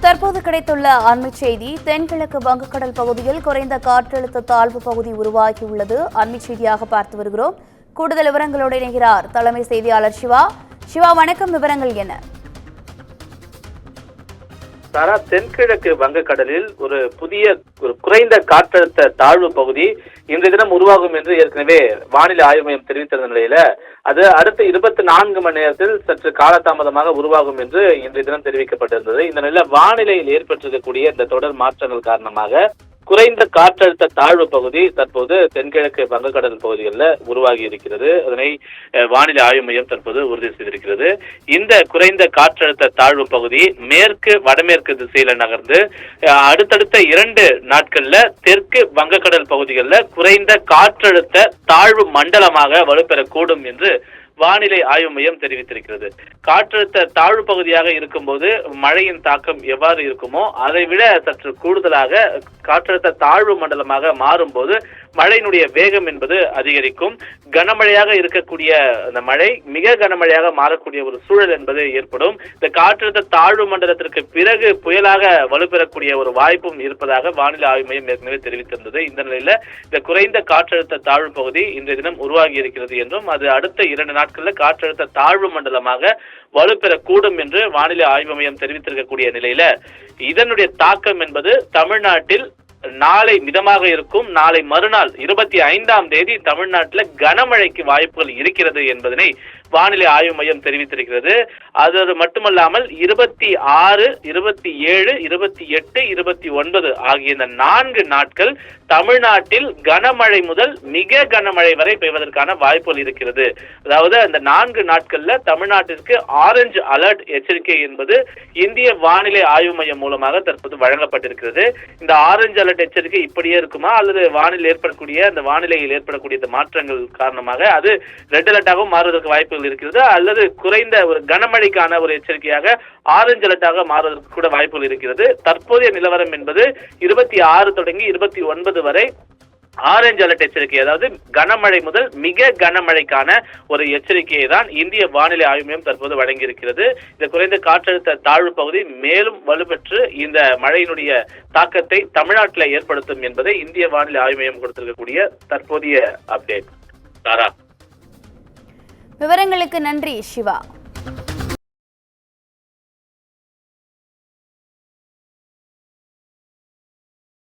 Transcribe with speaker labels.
Speaker 1: தற்போது கிடைத்துள்ள அண்மைச் செய்தி. தென்கிழக்கு வங்கக்கடல் பகுதியில் குறைந்த காற்றழுத்த தாழ்வு பகுதி உருவாகியுள்ளது. அண்மைச் செய்தியாக பார்த்து வருகிறோம். கூடுதல் விவரங்களோடு இணைகிறார் தலைமை செய்தியாளர் சிவா. சிவா, வணக்கம். விவரங்கள் என்ன?
Speaker 2: தென்கிழக்கு வங்கக்கடலில் ஒரு குறைந்த காற்றழுத்த தாழ்வு பகுதி இன்றைய தினம் உருவாகும் என்று ஏற்கனவே வானிலை ஆய்வு மையம் தெரிவித்திருந்த நிலையில அது அடுத்த 24 மணி நேரத்தில் சற்று காலதாமதமாக உருவாகும் என்று இன்றைய தினம் தெரிவிக்கப்பட்டிருந்தது. இந்த நிலையில வானிலையில் ஏற்பட்டிருக்கக்கூடிய இந்த தொடர் மாற்றங்கள் காரணமாக குறைந்த காற்றழுத்த தாழ்வு பகுதி தற்போது தென்கிழக்கு வங்கக்கடல் பகுதிகளில் உருவாகி இருக்கிறது. அதனை வானிலை ஆய்வு மையம் தற்போது உறுதி செய்திருக்கிறது. இந்த குறைந்த காற்றழுத்த தாழ்வு பகுதி மேற்கு வடமேற்கு திசையில நகர்ந்து அடுத்தடுத்த 2 நாட்கள்ல தெற்கு வங்கக்கடல் பகுதிகளில் குறைந்த காற்றழுத்த தாழ்வு மண்டலமாக வலுப்பெறக்கூடும் என்று வானிலை ஆய்வு மையம் தெரிவித்திருக்கிறது. காற்றழுத்த தாழ்வு பகுதியாக இருக்கும்போது மழையின் தாக்கம் எவ்வாறு இருக்குமோ அதை விட சற்று கூடுதலாக காற்றழுத்த தாழ்வு மண்டலமாக மாறும்போது மழையினுடைய வேகம் என்பது அதிகரிக்கும். கனமழையாக இருக்கக்கூடிய அந்த மழை மிக கனமழையாக மாறக்கூடிய ஒரு சூழல் என்பது ஏற்படும். இந்த காற்றழுத்த தாழ்வு மண்டலத்திற்கு பிறகு புயலாக வலுப்பெறக்கூடிய ஒரு வாய்ப்பும் இருப்பதாக வானிலை ஆய்வு மையம் ஏற்கனவே தெரிவித்திருந்தது. இந்த நிலையில இந்த குறைந்த காற்றழுத்த தாழ்வு பகுதி இன்றைய தினம் உருவாகி இருக்கிறது என்றும் அது அடுத்த 2 நாட்கள்ல காற்றழுத்த தாழ்வு மண்டலமாக வலுப்பெறக்கூடும் என்று வானிலை ஆய்வு மையம் தெரிவித்திருக்கக்கூடிய நிலையில இதனுடைய தாக்கம் என்பது தமிழ்நாட்டில் நாளை மிதமாக இருக்கும். நாளை மறுநாள் 25ஆம் தேதி தமிழ்நாட்டில் கனமழைக்கு வாய்ப்புகள் இருக்கிறது என்பதனை வானிலை ஆய்வு மையம் தெரிவித்திருக்கிறது. அது மட்டுமல்லாமல் 26, 27, 28, 29 ஆகிய இந்த 4 நாட்கள் தமிழ்நாட்டில் கனமழை முதல் மிக கனமழை வரை பெய்வதற்கான வாய்ப்புகள் இருக்கிறது. அதாவது அந்த 4 நாட்கள்ல தமிழ்நாட்டிற்கு ஆரஞ்சு அலர்ட் எச்சரிக்கை என்பது இந்திய வானிலை ஆய்வு மையம் மூலமாக தற்போது வழங்கப்பட்டிருக்கிறது. இந்த ஆரஞ்சு அலர்ட் எச்சரிக்கை இப்படியே இருக்குமா அல்லது வானிலை ஏற்படக்கூடிய அந்த வானிலையில் ஏற்படக்கூடிய மாற்றங்கள் காரணமாக அது ரெட் அலர்ட்டாகவும் மாறுவதற்கு வாய்ப்புகள் இருக்கிறது அல்லது குறைந்த ஒரு கனமழைக்கான ஒரு எச்சரிக்கையாக ஆரஞ்சு அலர்ட்டாக மாறுவதற்கு கூட வாய்ப்புகள் இருக்கிறது. தற்போதைய நிலவரம் என்பது 26 தொடங்கி 29 வரை ஆரஞ்சு அலர்ட் எச்சரிக்கை, அதாவது கனமழை முதல் மிக கனமழைக்கான ஒரு எச்சரிக்கையை தான் இந்திய வானிலை ஆய்வு மையம் தற்போது வழங்கியிருக்கிறது. இந்த குறைந்த காற்றழுத்த தாழ்வு பகுதி மேலும் வலுப்பெற்று இந்த மழையினுடைய தாக்கத்தை தமிழ்நாட்டில் ஏற்படுத்தும் என்பதை இந்திய வானிலை ஆய்வு மையம் கொடுத்திருக்கக்கூடிய தற்போதைய அப்டேட்.
Speaker 1: விவரங்களுக்கு நன்றி சிவா.